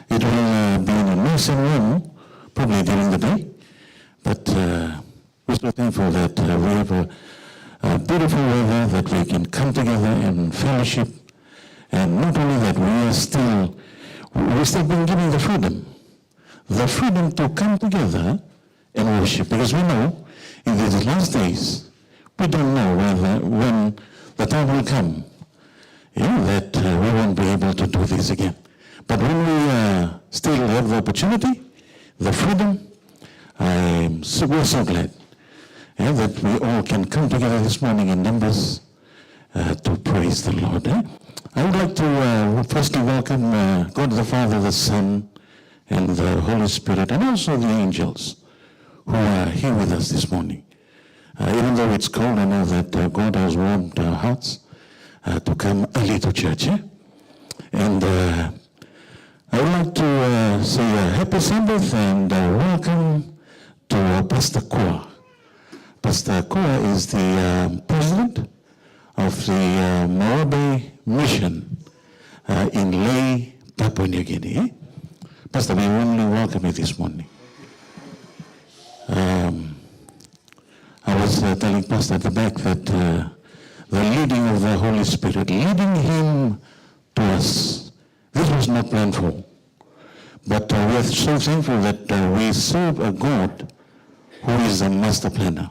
It will be in a nice and warm, probably during the day. But we're so thankful that we have a beautiful weather, that we can come together and fellowship. And not only that, we're still being given the freedom to come together and worship. Because we know in these last days, we don't know when the time will come, that we won't be able to do this again. But when we still have the opportunity, the freedom, we're so glad that we all can come together this morning in numbers to praise the Lord. I would like to firstly welcome God the Father, the Son, and the Holy Spirit, and also the angels who are here with us this morning. Even though it's cold, I know that God has warmed our hearts to come early to church. And I would like to say a happy Sabbath and welcome to Pastor Koa. Pastor Koa is the president of the Moabe Mission in Lae, Papua New Guinea. Pastor, we warmly welcome you this morning. I was telling Pastor at the back that the leading of the Holy Spirit, leading him to us, this was not planned for. But we are so thankful that we serve a God who is the master planner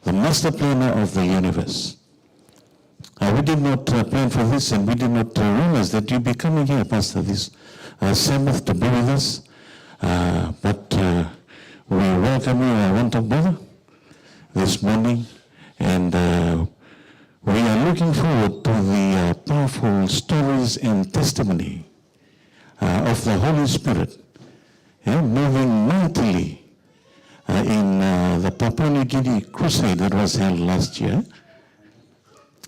of the universe. We did not plan for this, and we did not realize that you'd be coming here, Pastor, this Sabbath to be with us. But we welcome you, our wonderful brother, this morning, and we are looking forward to the powerful stories and testimony of the Holy Spirit moving mightily in the Papua New Guinea crusade that was held last year.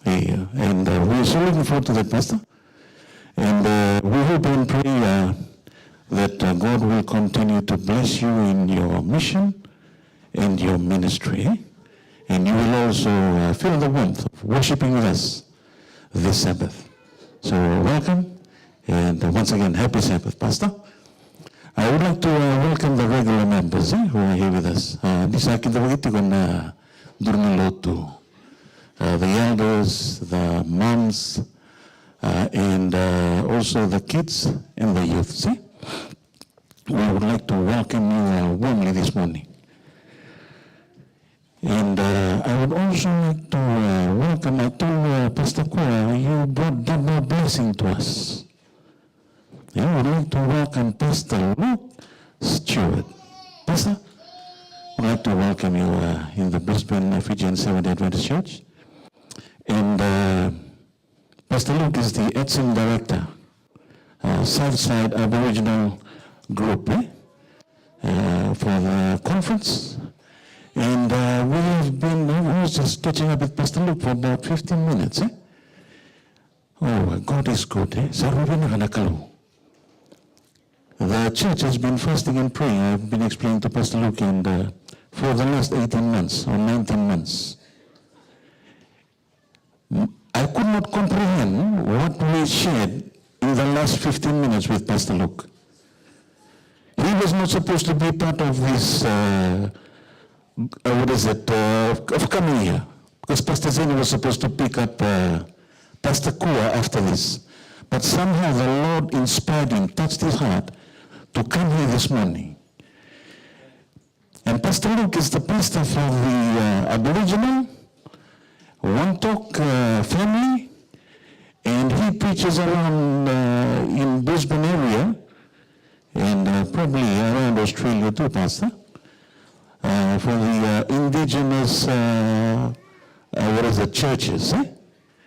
And we're so looking forward to that, Pastor. And we hope and pray that God will continue to bless you in your mission and your ministry. And you will also feel the warmth of worshiping with us this Sabbath. So welcome, and once again, happy Sabbath, Pastor. I would like to welcome the regular members who are here with us. The elders, the moms, and also the kids and the youth. We would like to welcome you warmly this morning. And I would also like to welcome, I told Pastor Koa, you brought double blessing to us. I would like to welcome Pastor Luke Stewart. Pastor, I would like to welcome you in the Brisbane Fijian Seventh-day Adventist Church. And Pastor Luke is the ETSIM Director, Southside Aboriginal Group for the conference. And I was just catching up with Pastor Luke for about 15 minutes. Oh, God is good. The church has been fasting and praying. I've been explaining to Pastor Luke, and for the last 18 months or 19 months. I could not comprehend what we shared in the last 15 minutes with Pastor Luke. He was not supposed to be part of this of coming here, because Pastor Zeni was supposed to pick up Pastor Koa after this. But somehow the Lord inspired him, touched his heart to come here this morning. And Pastor Luke is the pastor for the Aboriginal Wontok family, and he preaches around in Brisbane area, and probably around Australia too, Pastor. For the indigenous, churches.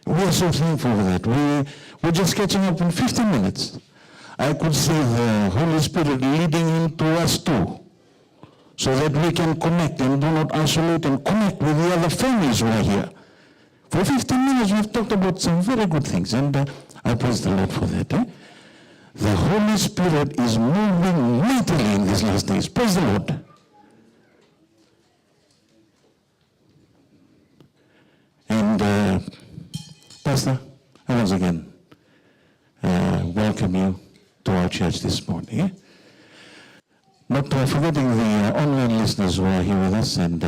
We are so thankful for that. We're just catching up in 15 minutes. I could see the Holy Spirit leading into us too, so that we can connect and do not isolate and connect with the other families who are here. For 15 minutes, we've talked about some very good things, and I praise the Lord for that. The Holy Spirit is moving mightily in these last days. Praise the Lord. And Pastor, I once again welcome you to our church this morning. Not forgetting the online listeners who are here with us, and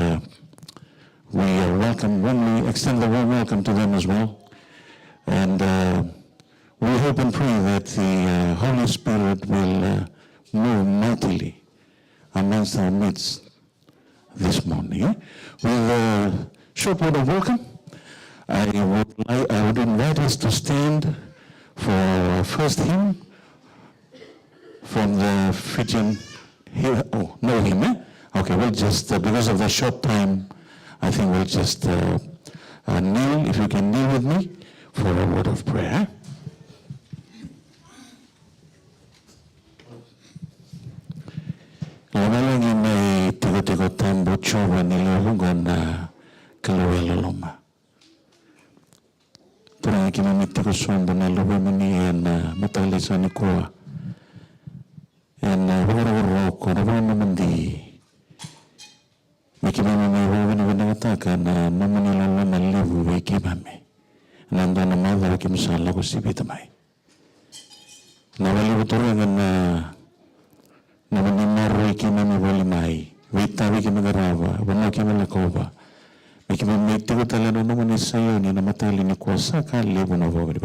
we extend the warm welcome to them as well. And we hope and pray that the Holy Spirit will move mightily amongst our midst this morning. With a short word of welcome, I would invite us to stand for our first hymn from the Fijian. Oh, no hymn, eh? Okay, we'll just, because of the short time, I think we'll just kneel, if you can kneel with me, for a word of prayer. Lamalangin ay tigo-tigo tambo chowa niluhugon na kaluwelo loma. Turang kimamiti ko suwambo na luwe mani na matalisa ni kuwa. And waro ko na naman di makimami wawan wanataka na mamanilala na livu wikimami nando na madha wakimsala ko sibitamay na walibuturangan na namanimaro ikimami walimay wita wikimagarawa wano kimalakoba makimami tigo talano naman isayo ni namatali ni kuwasa ka livu na wawan.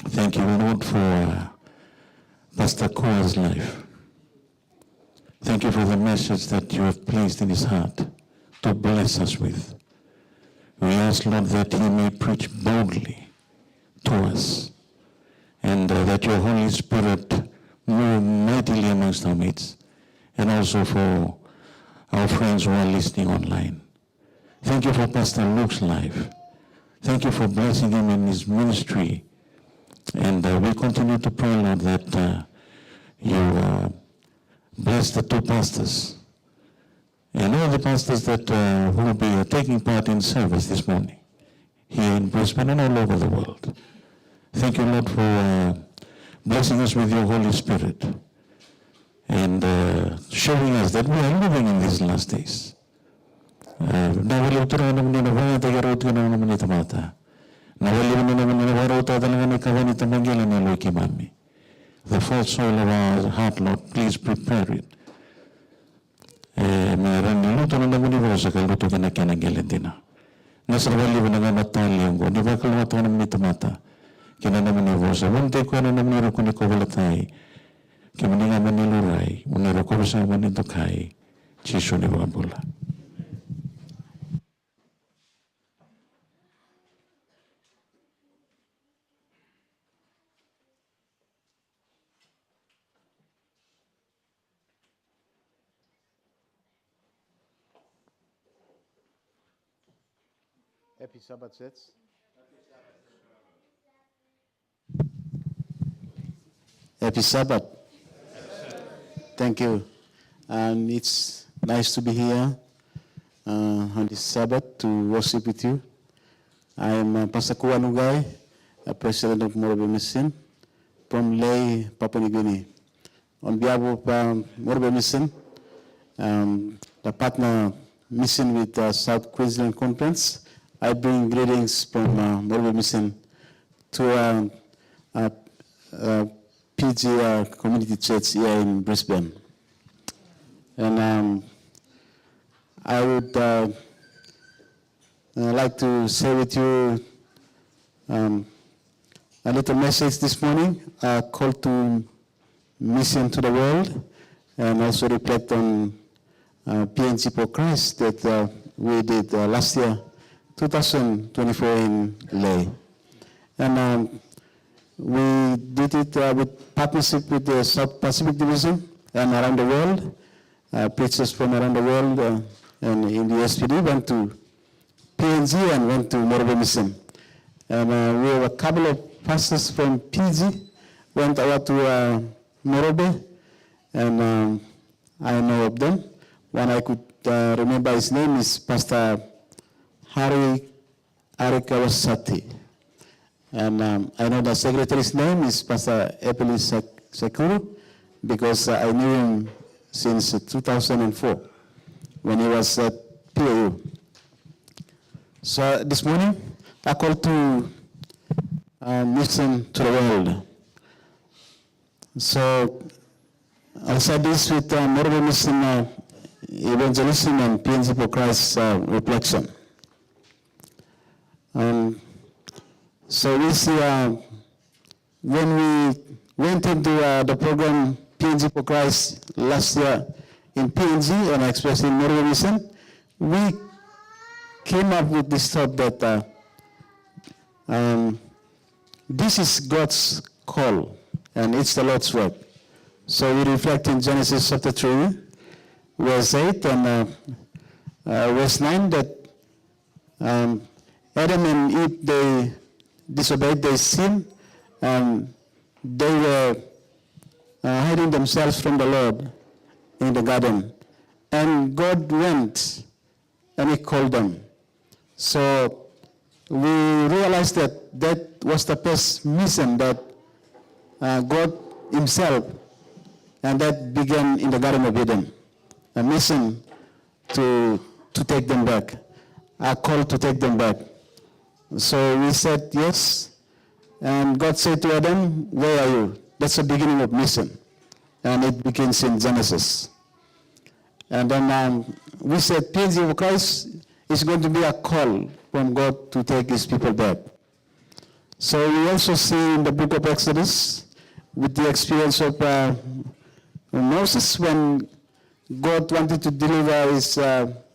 Thank you, Lord, for Pastor Koa's life. Thank you for the message that you have placed in his heart to bless us with. We ask, Lord, that he may preach boldly to us, and that your Holy Spirit move mightily amongst our midst, and also for our friends who are listening online. Thank you for Pastor Luke's life. Thank you for blessing him in his ministry. And we continue to pray, Lord, that you bless the two pastors and all the pastors that will be taking part in service this morning here in Brisbane and all over the world. Thank you, Lord, for blessing us with your Holy Spirit and showing us that we are living in these last days. The false soil of our heart, Lord, please prepare it. Happy Sabbath, sets. Happy Sabbath. Thank you. And it's nice to be here on this Sabbath to worship with you. I am Pastor Nugai, President of Morobe Mission from Lae, Papua New Guinea. On behalf of Morobe Mission, the partner mission with the South Queensland Conference, I bring greetings from Morobe Mission to PG Community Church here in Brisbane. And I would like to share with you a little message this morning, a call to mission to the world, and also reflect on PNG for Christ that we did last year, 2024 in Lae. And we did it with partnership with the South Pacific Division and around the world. Preachers from around the world and in the SPD went to PNG and went to Morobe Mission. And we have a couple of pastors from PG went out to Morobe, and I know of them. One I could remember, his name is Pastor Hari Arikawasati. And I know the secretary's name is Pastor Epeli Sekuru, because I knew him since 2004 when he was at PAU. So this morning, I call to mission to the world. So I'll say this with modernism, evangelism, and PNG for Christ reflection. So we see when we went into the program PNG for Christ last year in PNG and especially in modernism, we came up with this thought that this is God's call and it's the Lord's work. So we reflect in Genesis chapter 3, verse 8 and verse 9 that Adam and Eve, they disobeyed, they sinned, and they were hiding themselves from the Lord in the garden. And God went and He called them. So we realized that that was the first mission that God Himself, and that began in the Garden of Eden, a mission to take them back, a call to take them back. So we said yes, and God said to Adam, where are you? That's the beginning of mission, and it begins in Genesis. And then we said PNG of Christ is going to be a call from God to take His people back. So we also see in the book of Exodus, with the experience of Moses, when God wanted to deliver His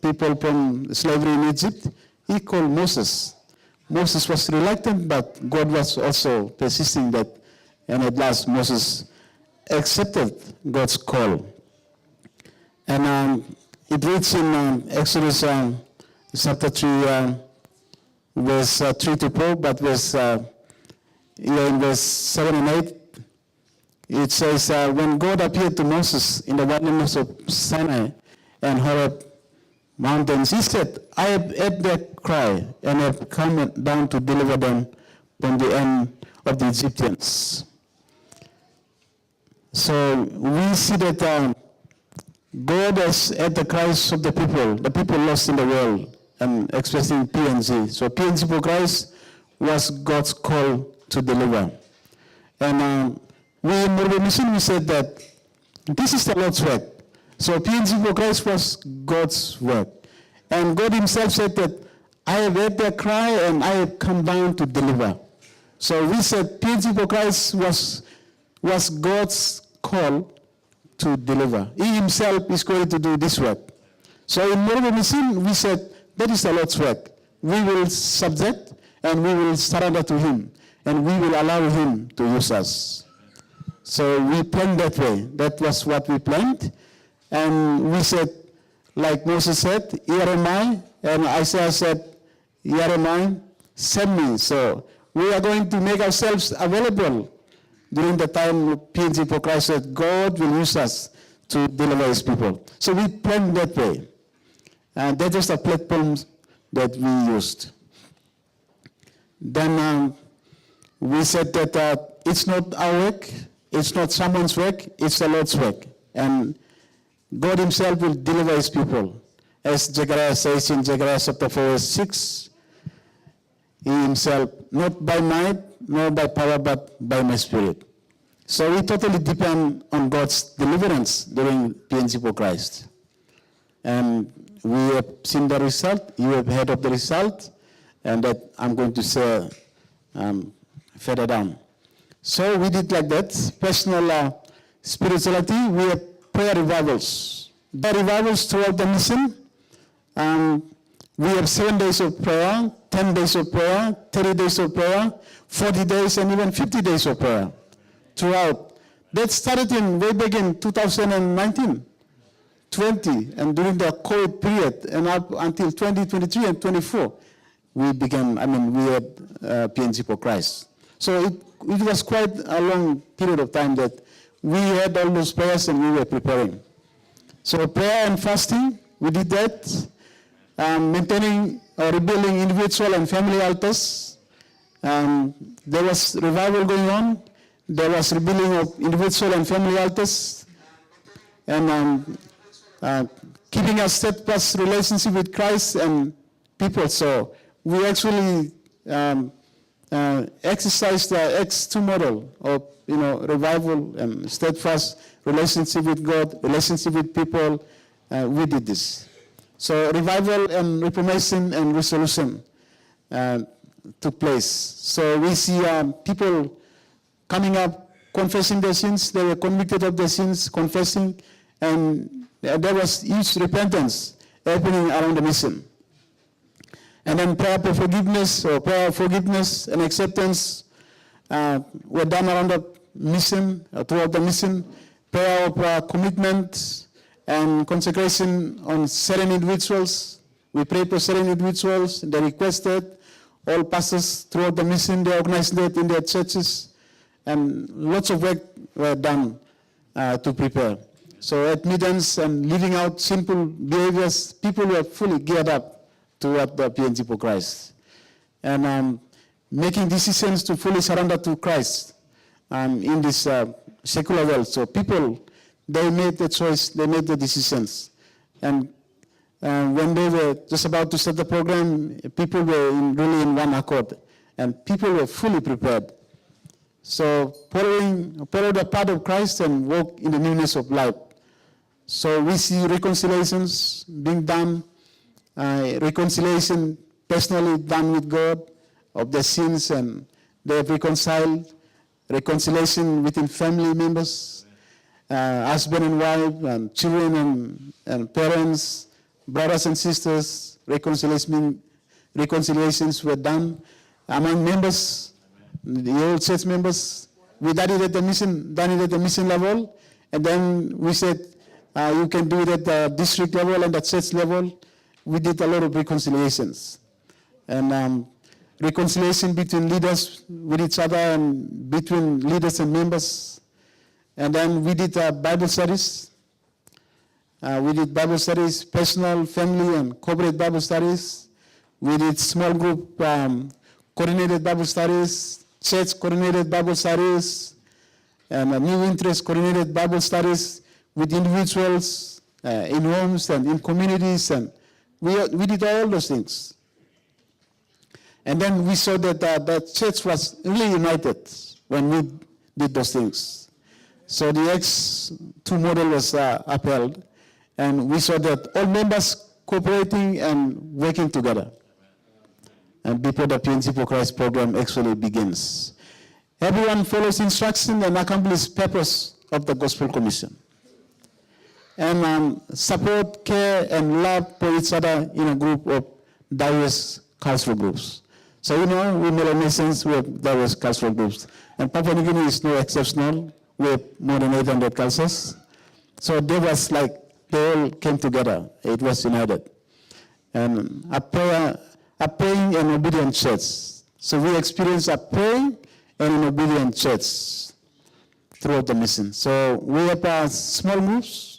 people from slavery in Egypt, He called Moses. Moses was reluctant, but God was also persisting that, and at last Moses accepted God's call. And it reads in Exodus chapter 3, verse 3 to 4, but in verse 7 and 8, it says, when God appeared to Moses in the wilderness of Sinai and Horeb mountains, He said, I have heard their cry and have come down to deliver them from the hand of the Egyptians. So we see that God has heard the cries of the people lost in the world, and especially in PNG. So PNG for Christ was God's call to deliver. And we in modernism, we said that this is the Lord's work. So PNG for Christ was God's work. And God Himself said that I have heard their cry and I have come down to deliver. So we said PNG for Christ was God's call to deliver. He Himself is going to do this work. So in modernism, we said that is the Lord's work. We will subject and we will surrender to Him, and we will allow Him to use us. So we planned that way. That was what we planned. And we said, like Moses said, here am I. And Isaiah said, here am I, send me. So we are going to make ourselves available during the time of PNG for Christ, that God will use us to deliver His people. So we planned that way. And that is the platform that we used. Then we said that it's not our work, it's not someone's work, it's the Lord's work. And God Himself will deliver His people. As Zechariah says in Zechariah chapter 4, verse 6, He Himself, not by might, nor by power, but by my Spirit. So we totally depend on God's deliverance during PNG for Christ. And we have seen the result, you have heard of the result, and that I'm going to say further down. So we did like that. Personal spirituality, we have prayer revivals. The revivals throughout the mission. We have 7 days of prayer, 10 days of prayer, 30 days of prayer, 40 days, and even 50 days of prayer throughout. That started way back in 2019, 20, and during the COVID period, and up until 2023 and 24, we had PNG for Christ. So it was quite a long period of time that we had all those prayers and we were preparing. So prayer and fasting, we did that. Maintaining or rebuilding individual and family altars. There was revival going on. There was rebuilding of individual and family altars. And keeping a steadfast relationship with Christ and people. So we actually exercise the X2 model of, revival and steadfast relationship with God, relationship with people. We did this. So revival and reformation and resolution took place. So we see people coming up, confessing their sins. They were convicted of their sins, confessing, and there was huge repentance happening around the mission. And then prayer for forgiveness, or prayer of forgiveness and acceptance were done around the mission, throughout the mission. Prayer of commitment and consecration on certain individuals. We prayed for certain individuals. They requested. All pastors throughout the mission, they organized it in their churches. And lots of work were done to prepare. So at meetings and living out simple behaviors, people were fully geared up toward the PNG for Christ. And making decisions to fully surrender to Christ in this secular world. So people, they made the choice, they made the decisions. And when they were just about to start the program, people were really in one accord. And people were fully prepared. So follow the path of Christ and walk in the newness of life. So we see reconciliations being done, reconciliation personally done with God of their sins, and they have reconciled, reconciliation within family members, husband and wife, and children and parents, brothers and sisters. Reconciliations were done among members, the old church members. We done it at the mission level, and then we said, you can do it at the district level and the church level. We did a lot of reconciliations. And reconciliation between leaders with each other and between leaders and members. And then we did Bible studies. Personal, family, and corporate Bible studies. We did small group coordinated Bible studies, church coordinated Bible studies, and new interest coordinated Bible studies with individuals in homes and in communities, and we did all those things. And then we saw that the church was really united when we did those things. So the X2 model was upheld, and we saw that all members cooperating and working together. And before the PNC for Christ program actually begins, everyone follows instruction and accomplishes purpose of the Gospel Commission. And support, care, and love for each other in a group of diverse cultural groups. So we Melanesians, we have diverse cultural groups. And Papua New Guinea is no exceptional. We have more than 800 cultures. So they was like, they all came together. It was united. And a praying and obedient church. So we experienced a praying and an obedient church throughout the mission. So we have small groups.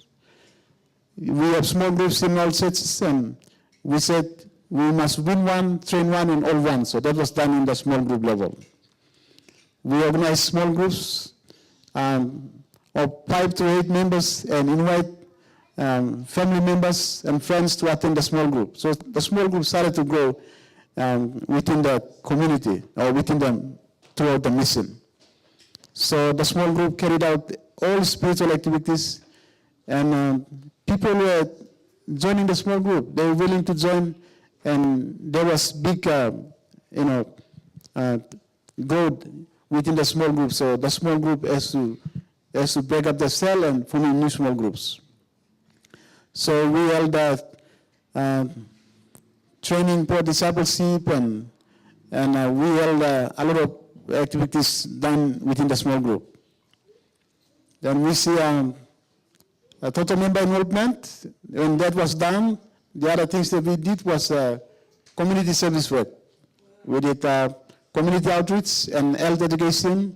We have small groups in all churches, and we said we must win one, train one, and all one. So that was done in the small group level. We organized small groups of 5 to 8 members and invite family members and friends to attend the small group. So the small group started to grow within the community or within them throughout the mission. So the small group carried out all spiritual activities, and people were joining the small group. They were willing to join, and there was big, growth within the small group. So the small group has to break up the cell and form new small groups. So we held training for discipleship, and we held a lot of activities done within the small group. Then we see a total member involvement. When that was done, the other things that we did was community service work. We did community outreach and health education.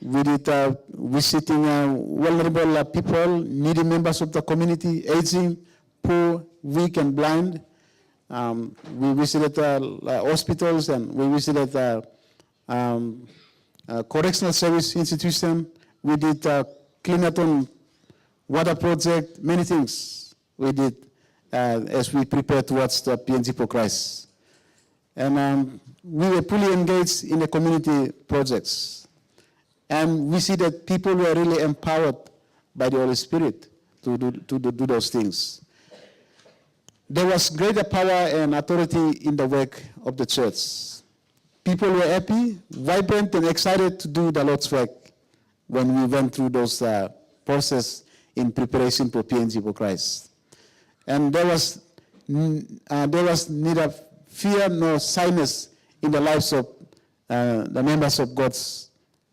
We did visiting vulnerable people, needy members of the community, aging, poor, weak, and blind. We visited hospitals, and we visited correctional service institution. We did clean-a-thon water project, many things we did as we prepare towards the PNG for Christ. And we were fully engaged in the community projects. And we see that people were really empowered by the Holy Spirit to do those things. There was greater power and authority in the work of the church. People were happy, vibrant, and excited to do the Lord's work when we went through those processes in preparation for PNG for Christ. And there was neither fear nor shyness in the lives of the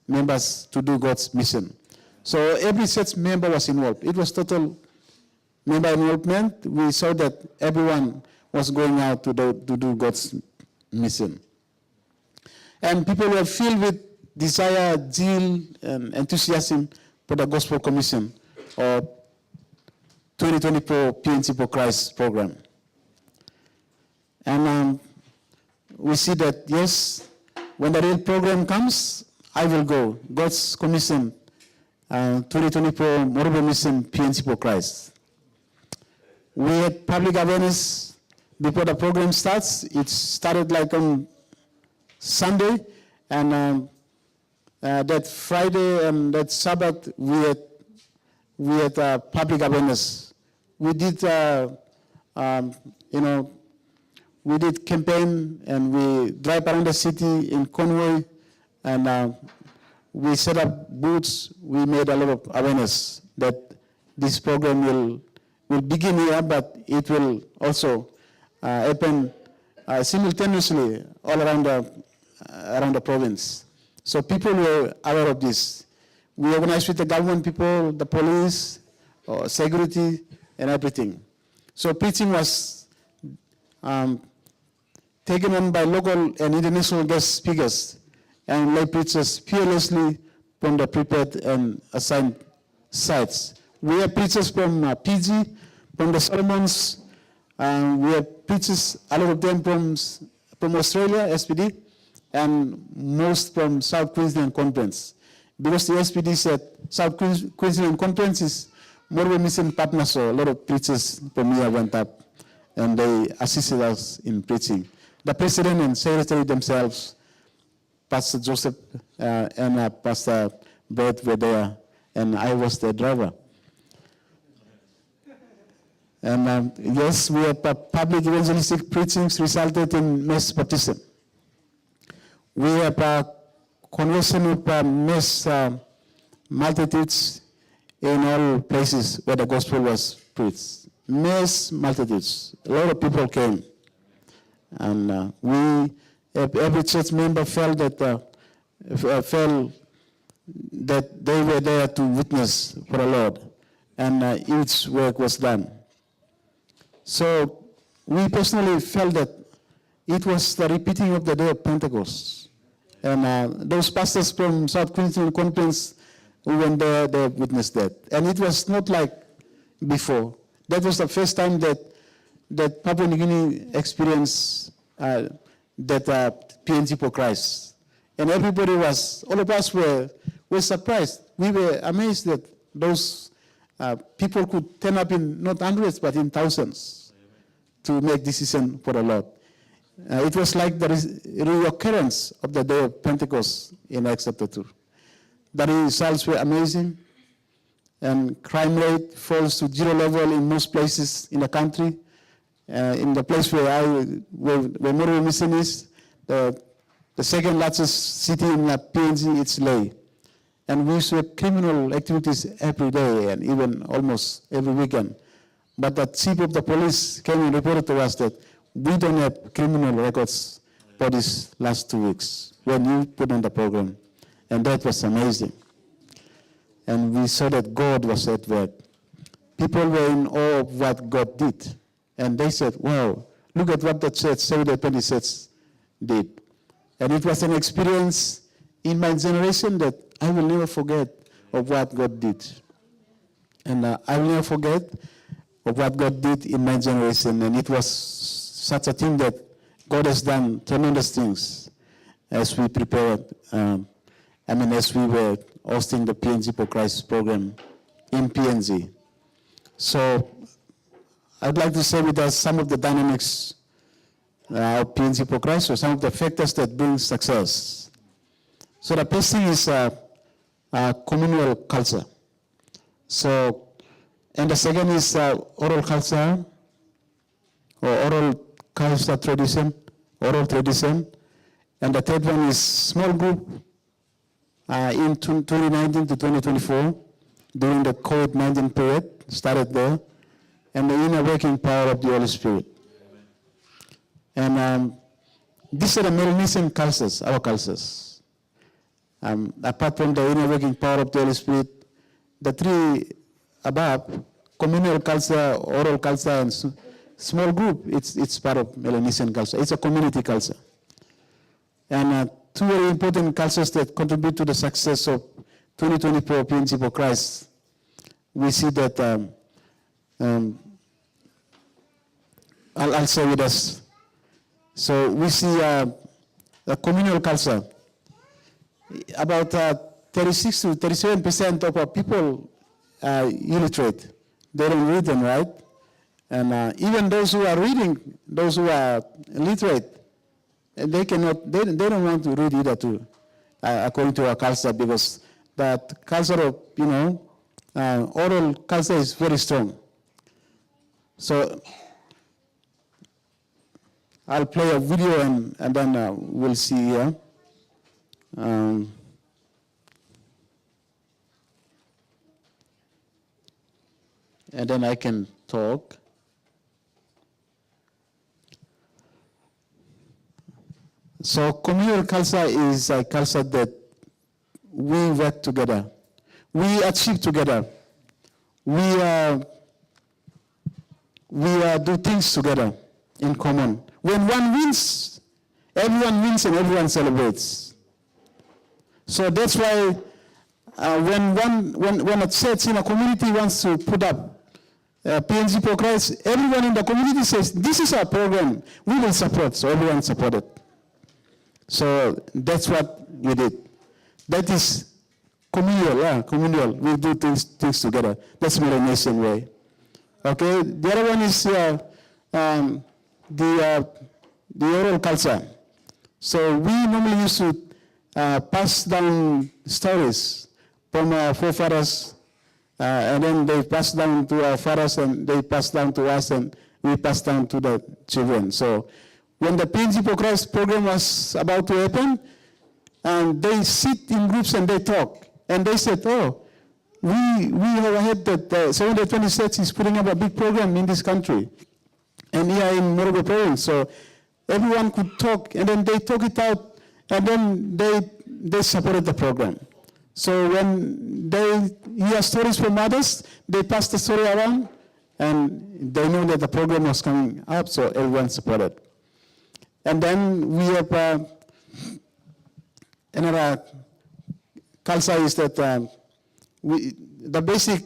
members to do God's mission. So every church member was involved. It was total member involvement. We saw that everyone was going out to do God's mission. And people were filled with desire, zeal, and enthusiasm for the Gospel Commission or 2024 PNC for Christ program. And we see that, yes, when the real program comes, I will go. God's Commission, 2024 Morobo Mission PNC for Christ. We had public awareness before the program starts. It started like on Sunday, and that Friday and that Sabbath we had public awareness. We did, we did campaign, and we drive around the city in convoy, and we set up booths. We made a lot of awareness that this program will begin here, but it will also happen simultaneously all around the province. So people were aware of this. We organized with the government people, the police, security, and everything. So preaching was taken on by local and international guest speakers and lay preachers fearlessly from the prepared and assigned sites. We have preachers from PG, from the Solomons. We have preachers, a lot of them from Australia, SPD, and most from South Queensland Conference. Because the SPD said South Queensland Conference is more of a mission partner, so a lot of preachers from here went up and they assisted us in preaching. The president and secretary themselves, Pastor Joseph and Pastor Brett were there, and I was the driver. And yes, we have public evangelistic preachings resulted in mass baptism. We have a conversion of mass multitudes in all places where the gospel was preached. Mass multitudes, a lot of people came. And every church member felt that they were there to witness for the Lord, and each work was done. So we personally felt that it was the repeating of the day of Pentecost. And those pastors from South Queensland Conference who went there, they witnessed that. And it was not like before. That was the first time that Papua New Guinea experienced that PNG for Christ. And everybody all of us were surprised. We were amazed that those people could turn up in not hundreds, but in thousands to make decision for the Lord. It was like the reoccurrence of the day of Pentecost in Acts chapter 2. The results were amazing, and crime rate falls to zero level in most places in the country. In the place where Morobo Mission is, the second largest city in PNG, it's Lae. And we saw criminal activities every day and even almost every weekend. But the chief of the police came and reported to us that we don't have criminal records for these last 2 weeks when you put on the program. And that was amazing. And we saw that God was at work. People were in awe of what God did. And they said, wow, look at what the church, Seventh-day Adventist Church, did. And it was an experience in my generation that I will never forget of what God did. And I will never forget of what God did in my generation. And it was such a thing that God has done tremendous things as we prepared, as we were hosting the PNG for Christ program in PNG. So I'd like to share with us some of the dynamics PNC for Christ, or some of the factors that bring success. So the first thing is communal culture. So, and the second is oral culture, or oral culture tradition, oral tradition. And the third one is small group in 2019 to 2024, during the COVID-19 period, started there, and the inner working power of the Holy Spirit. And these are the Melanesian cultures, our cultures. Apart from the inner working power of the Holy Spirit, the three above, communal culture, oral culture, and small group, it's part of Melanesian culture. It's a community culture. And two very important cultures that contribute to the success of 2024 PNC for Christ. We see that, I'll share with us. So we see a communal culture. About 36 to 37% of our people are illiterate. They don't read and write. And even those who are reading, those who are literate, they don't want to read either too, according to our culture, because that culture of, oral culture is very strong. So I'll play a video and then we'll see here. And then I can talk. So communal culture is a culture that we work together. We achieve together. We do things together in common. When one wins, everyone wins and everyone celebrates. So that's why when a church in a community wants to put up PNC for Christ, everyone in the community says, this is our program, we will support, so everyone supported. So that's what we did. That is communal. We do things together. That's Melanesian way. Okay, the other one is the oral culture. So we normally used to pass down stories from our forefathers, and then they pass down to our fathers, and they pass down to us, and we pass down to the children. So when the PNC for Christ program was about to happen, and they sit in groups and they talk, and they said, we have heard that 720 Church is putting up a big program in this country, and here in Morogo province. So everyone could talk, and then they talk it out, and then they supported the program. So when they hear stories from others, they pass the story around, and they know that the program was coming up, so everyone supported. And then we have another culture is that the basic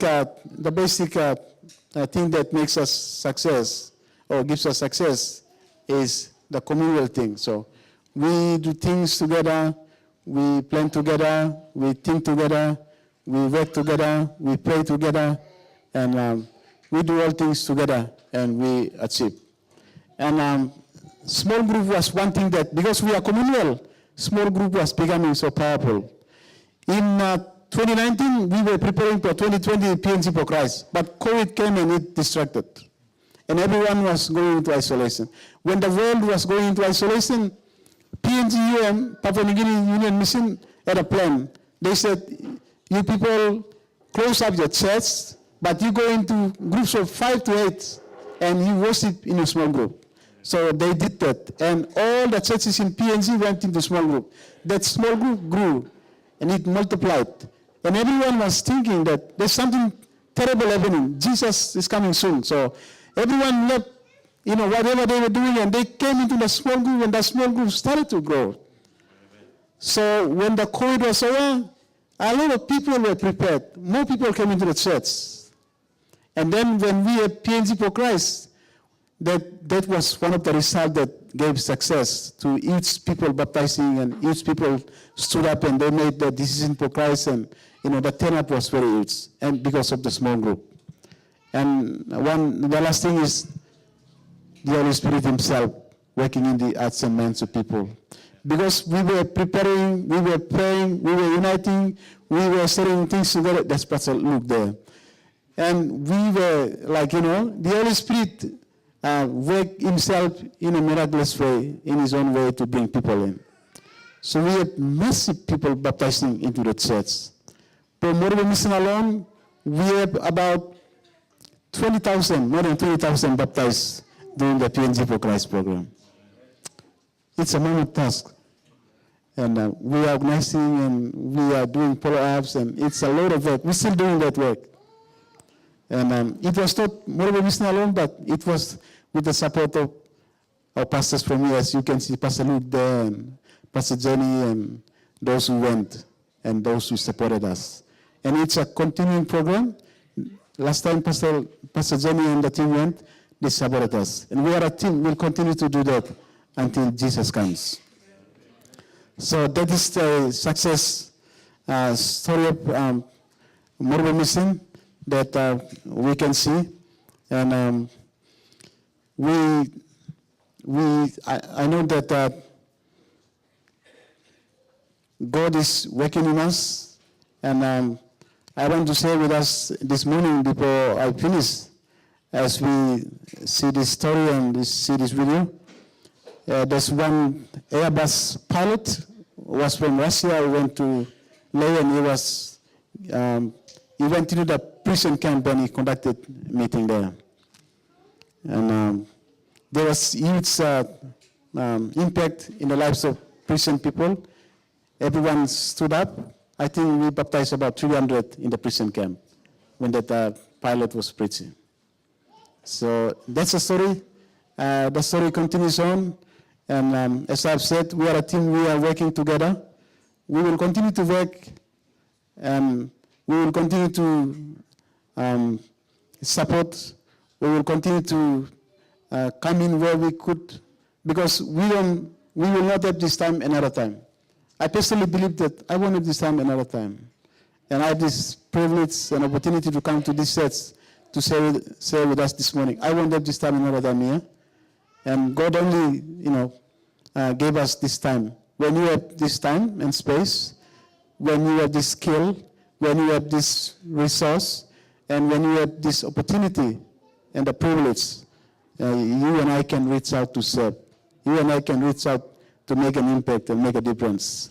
thing that makes us success or gives us success is the communal thing. So we do things together, we plan together, we think together, we work together, we pray together, and we do all things together and we achieve. And small group was one thing that, because we are communal, small group was becoming so powerful. In 2019, we were preparing for 2020 PNC for Christ, but COVID came and it distracted. And everyone was going into isolation. When the world was going into isolation, PNG Papua New Guinea Union Mission, had a plan. They said, you people close up your church, but you go into groups of 5 to 8, and you worship in a small group. So they did that, and all the churches in PNG went into small group. That small group grew, and it multiplied. And everyone was thinking that there's something terrible happening. Jesus is coming soon. So everyone left, whatever they were doing, and they came into the small group, and the small group started to grow. Amen. So when the COVID was over, a lot of people were prepared. More people came into the church. And then when we had PNC for Christ, that was one of the results that gave success to each people baptizing, and each people stood up and they made the decision for Christ, and the turnout was very huge, and because of the small group. And the last thing is the Holy Spirit himself working in the hearts and minds of people. Because we were preparing, we were praying, we were uniting, we were setting things together. That's Pastor Luke there. And we were like, the Holy Spirit worked himself in a miraculous way, in his own way, to bring people in. So we had massive people baptizing into the church. For Moribo Mission alone, we have about 20,000, more than 20,000 baptized during the PNG for Christ program. It's a mammoth task. And we are organizing and we are doing follow-ups, and it's a lot of work. We're still doing that work. And it was not Moribo Mission alone, but it was with the support of our pastors from here. As you can see, Pastor Luke there, and Pastor Jenny, and those who went, and those who supported us. And it's a continuing program. Last time Pastor Jenny and the team went, they supported us. And we are a team, we'll continue to do that until Jesus comes. So that is the success story of Moribo Mission that we can see. And I know that God is working in us, and I want to share with us this morning before I finish, as we see this story and see this video. There's one Airbus pilot who was from Russia, who went to Leh, and he went into the prison camp and he conducted a meeting there. And there was huge impact in the lives of prison people. Everyone stood up. I think we baptized about 300 in the prison camp when that pilot was preaching. So that's the story. The story continues on. And as I've said, we are a team, we are working together. We will continue to work, and we will continue to support. We will continue to come in where we could, because we will not have this time another time. I personally believe that I won't have this time another time. And I have this privilege and opportunity to come to this church to share with us this morning. I won't have this time another time here. And God only, gave us this time. When you have this time and space, when you have this skill, when you have this resource, and when you have this opportunity and the privilege, you and I can reach out to serve. You and I can reach out to make an impact and make a difference.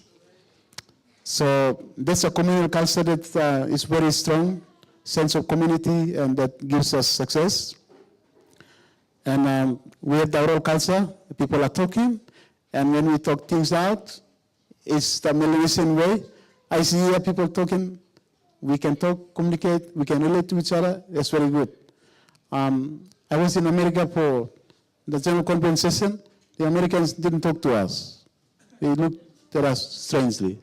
So that's a communal culture that is very strong, sense of community, and that gives us success. And we have the oral culture. People are talking, and when we talk things out, it's the Melanesian way. I see here people talking. We can talk, communicate, we can relate to each other. That's very good. I was in America for the General Conference session. The Americans didn't talk to us. They looked at us strangely.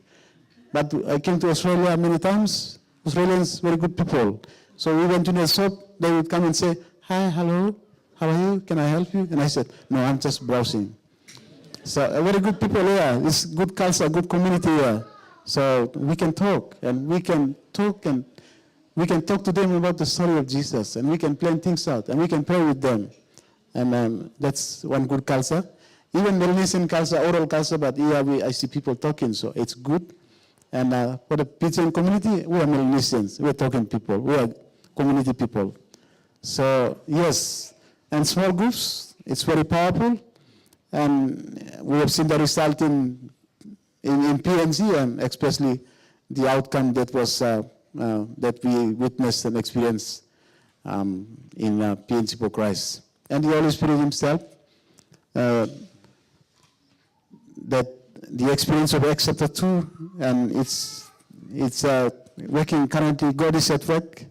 But I came to Australia many times. Australians, very good people. So we went to the shop. They would come and say, "Hi, hello, how are you? Can I help you?" And I said, "No, I'm just browsing." So very good people here. It's good culture, good community here. So we can talk, and we can talk, and we can talk to them about the story of Jesus, and we can plan things out, and we can pray with them. And that's one good culture. Even Melanesian culture, oral culture, but here I see people talking, so it's good. And for the Pidgin community, we are Melanesians. We are talking people. We are community people. So yes, and small groups, it's very powerful. And we have seen the result in PNG, and especially the outcome that was that we witnessed and experienced in PNG for Christ. And the Holy Spirit Himself, that the experience of Acts chapter 2, and it's working currently. God is at work,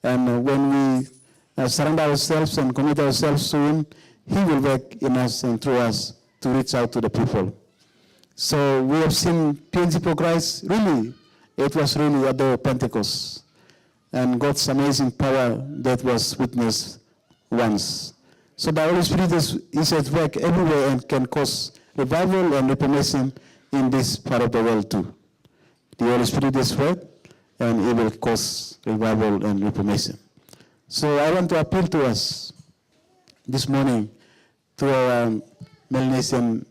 and when we surrender ourselves and commit ourselves to Him, He will work in us and through us to reach out to the people. So we have seen PNG for Christ, really, it was really at the Pentecost, and God's amazing power that was witnessed once. So the Holy Spirit is at work everywhere and can cause revival and reformation in this part of the world too. The Holy Spirit is at work, and it will cause revival and reformation. So I want to appeal to us this morning, to our Melanesian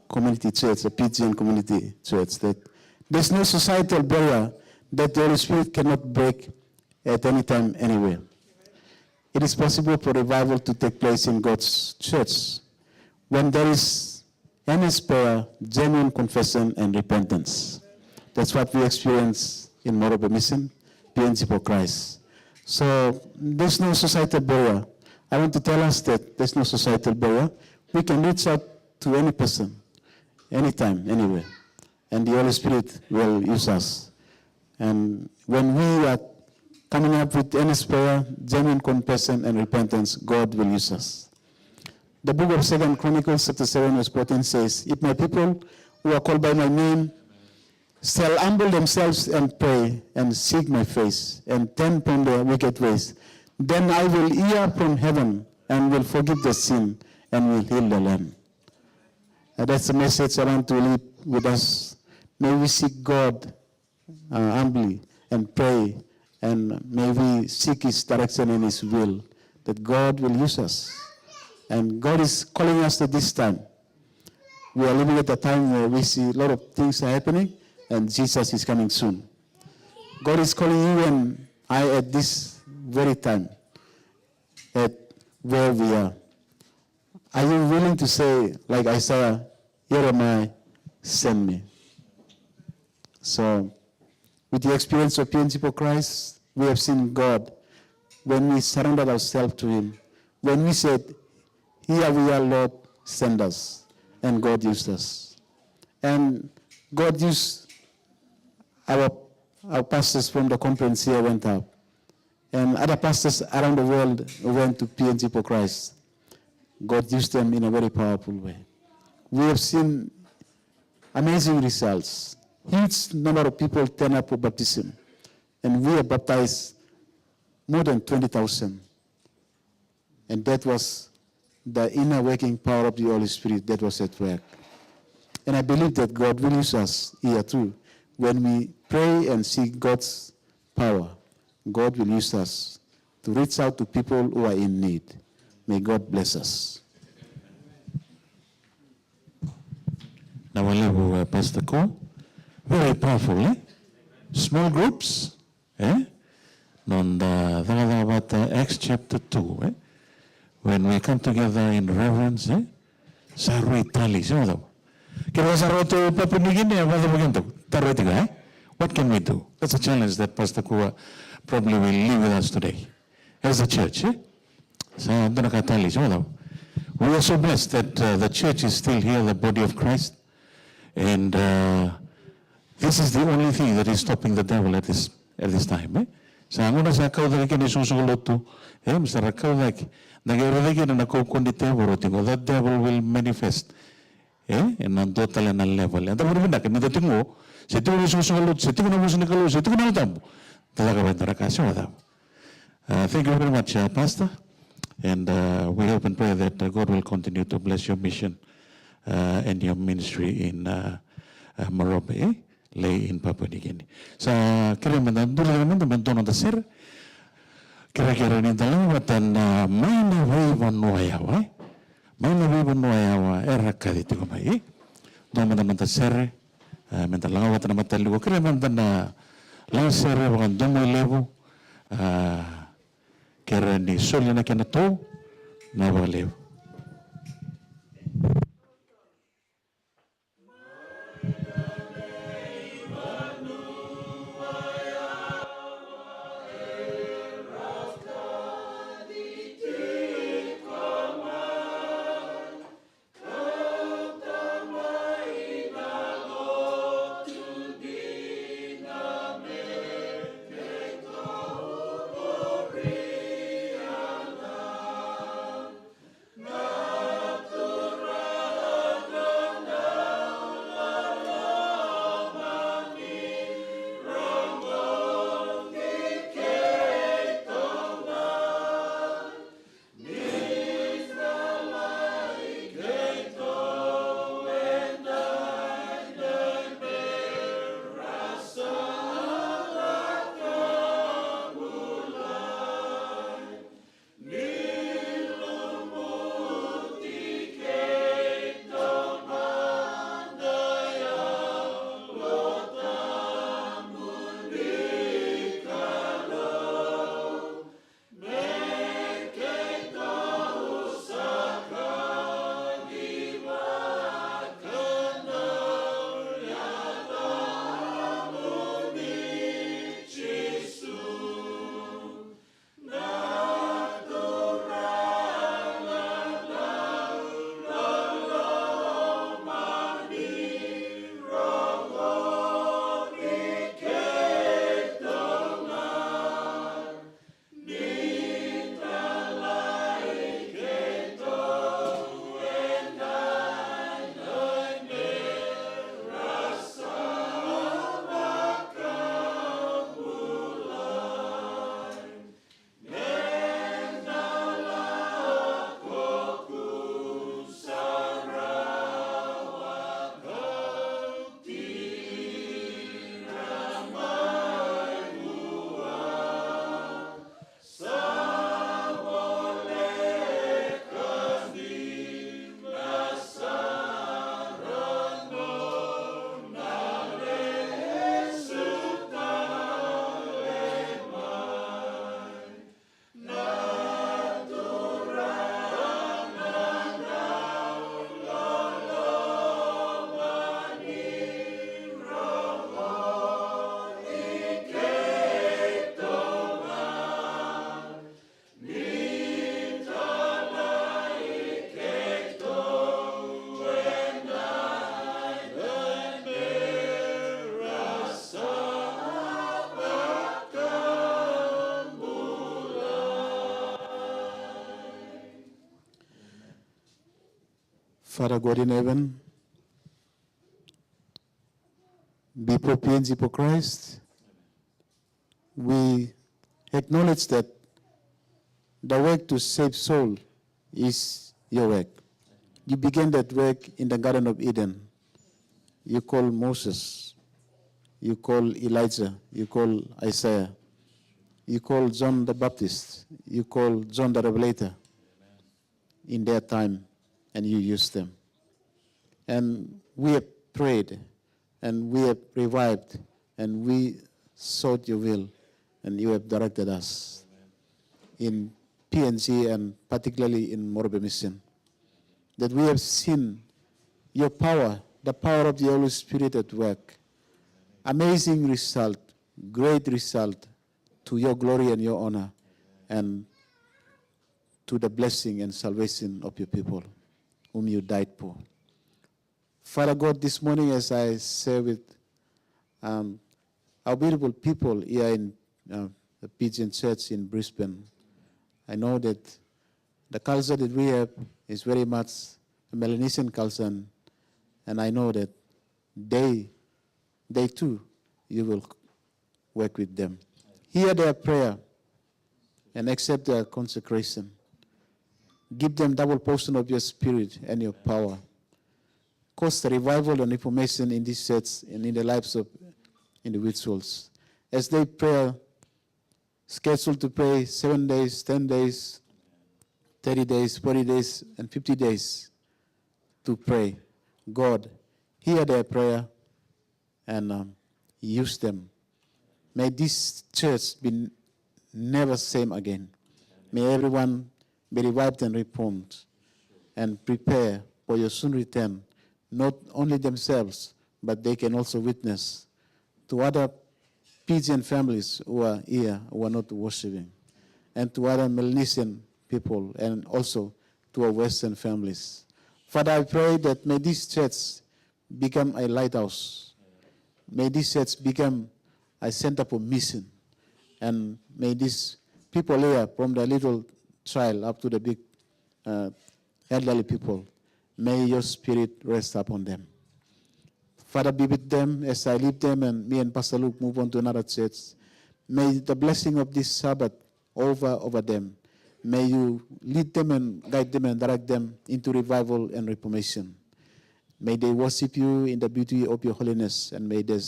community church, a Fijian community church, that there's no societal barrier that the Holy Spirit cannot break at any time, anywhere. It is possible for revival to take place in God's church when there is earnest prayer, genuine confession, and repentance. That's what we experience in Morobe Mission, PNC for Christ. So there's no societal barrier. I want to tell us that there's no societal barrier. We can reach out to any person, anytime, anywhere, and the Holy Spirit will use us. And when we are coming up with earnest prayer, genuine confession, and repentance, God will use us. The book of 2 Chronicles, chapter 7, verse 14 says, if my people who are called by my name shall humble themselves and pray and seek my face and turn from their wicked ways, then I will hear from heaven and will forgive the sin and will heal the land. That's the message I want to leave with us. May we seek God humbly and pray, and may we seek His direction and His will, that God will use us. And God is calling us at this time. We are living at a time where we see a lot of things are happening, and Jesus is coming soon. God is calling you and I at this very time, at where we are. Are you willing to say, like Isaiah, here am I, send me? So, with the experience of PNC for Christ, we have seen God when we surrendered ourselves to Him. When we said, here we are, Lord, send us. And God used us. And God used our pastors from the conference here went up. And other pastors around the world went to PNC for Christ. God used them in a very powerful way. We have seen amazing results. Huge number of people turn up for baptism. And we have baptized more than 20,000. And that was the inner working power of the Holy Spirit that was at work. And I believe that God will use us here too. When we pray and seek God's power, God will use us to reach out to people who are in need. May God bless us. Now I love Pastor Ko. Very powerful, eh? Small groups, eh? And about Acts chapter 2, eh? When we come together in reverence, eh? Sarui tali, what can we do? That's a challenge that Pastor Kua probably will leave with us today as a church. Eh? We are so blessed that the church is still here, the body of Christ. And this is the only thing that is stopping the devil at this time. Eh? So I'm going to say, that devil will manifest. And on total and a level. And thank you very much, Pastor. And we hope and pray that God will continue to bless your mission and your ministry in Morobe, lay in Papua New Guinea. Sa kaya mandan mandono da ser kira ni dalang watan may na waiwan nuayawa may na waiwan nuayawa eraka dito kumai do mandan da ser mandan lang watan mandan lugo kira mandan na lang ser wakan domo levo kira ni solya na kena to na walevo. Father God in heaven, before PNG for Christ, we acknowledge that the work to save soul is your work. You began that work in the Garden of Eden. You call Moses, you call Elijah, you call Isaiah, you call John the Baptist, you call John the Revelator in their time, and you used them. And we have prayed, and we have revived, and we sought your will, and you have directed us in PNG and particularly in Morobe Mission. That we have seen your power, the power of the Holy Spirit at work. Amazing result, great result to your glory and your honor, and to the blessing and salvation of your people whom you died for. Father God, this morning as I share with our beautiful people here in the Pigeon Church in Brisbane, I know that the culture that we have is very much a Melanesian culture, and I know that they too, you will work with them. Hear their prayer and accept their consecration. Give them double portion of your spirit and your power. Cause the revival and reformation in this church and in the lives of individuals. As they pray, scheduled to pray 7 days, 10 days, 30 days, 40 days, and 50 days to pray. God, hear their prayer and use them. May this church be never same again. May everyone be revived and reformed and prepare for your soon return, not only themselves, but they can also witness to other Fijian families who are here, who are not worshiping, and to other Melanesian people, and also to our Western families. Father, I pray that may this church become a lighthouse. May this church become a center for mission. And may these people here, from the little child up to the big elderly people, may your spirit rest upon them. Father, be with them as I leave them and me and Pastor Luke move on to another church. May the blessing of this Sabbath over them. May you lead them and guide them and direct them into revival and reformation. May they worship you in the beauty of your holiness, and may they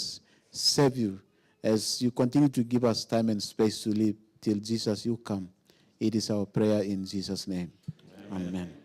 serve you as you continue to give us time and space to live till Jesus you come. It is our prayer in Jesus' name. Amen. Amen.